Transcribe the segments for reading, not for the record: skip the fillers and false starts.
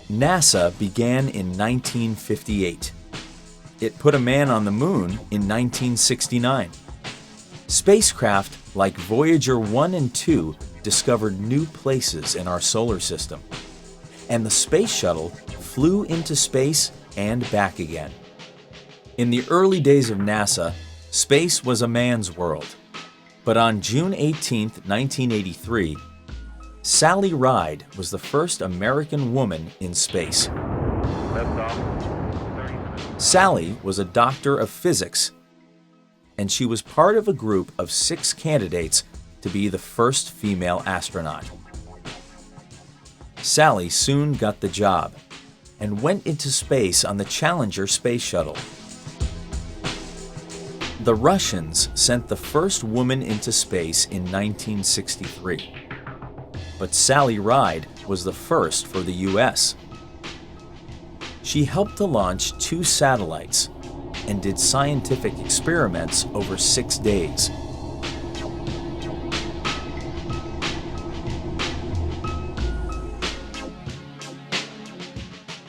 NASA began in 1958. It put a man on the moon in 1969. Spacecraft like Voyager 1 and 2 discovered new places in our solar system. And the space shuttle flew into space and back again. In the early days of NASA, space was a man's world. But on June 18, 1983, Sally Ride was the first American woman in space. Sally was a doctor of physics, and she was part of a group of 6 candidates to be the first female astronaut. Sally soon got the job and went into space on the Challenger space shuttle. The Russians sent the first woman into space in 1963, but Sally Ride was the first for the US. She helped to launch 2 satellites and did scientific experiments over 6 days.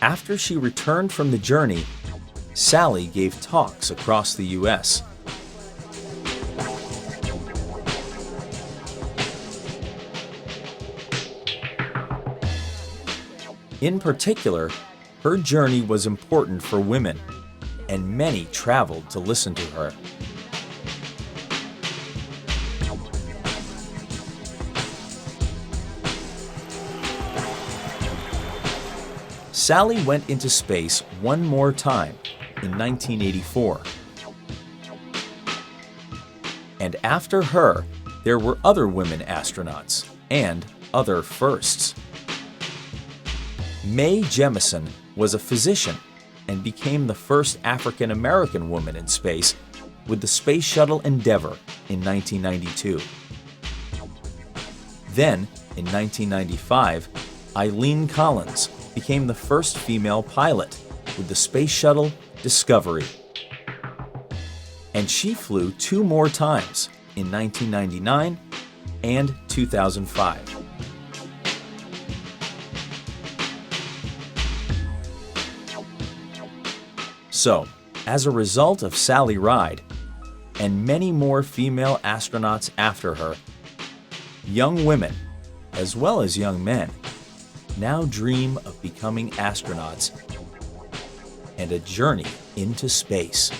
After she returned from the journey, Sally gave talks across the US. In particular, her journey was important for women, and many traveled to listen to her. Sally went into space one more time in 1984. And after her, there were other women astronauts and other firsts. Mae Jemison was a physician and became the first African American woman in space with the Space Shuttle Endeavour in 1992. Then, in 1995, Eileen Collins became the first female pilot with the Space Shuttle Discovery. And she flew 2 more times in 1999 and 2005. So, as a result of Sally Ride, and many more female astronauts after her, young women, as well as young men, now dream of becoming astronauts and a journey into space.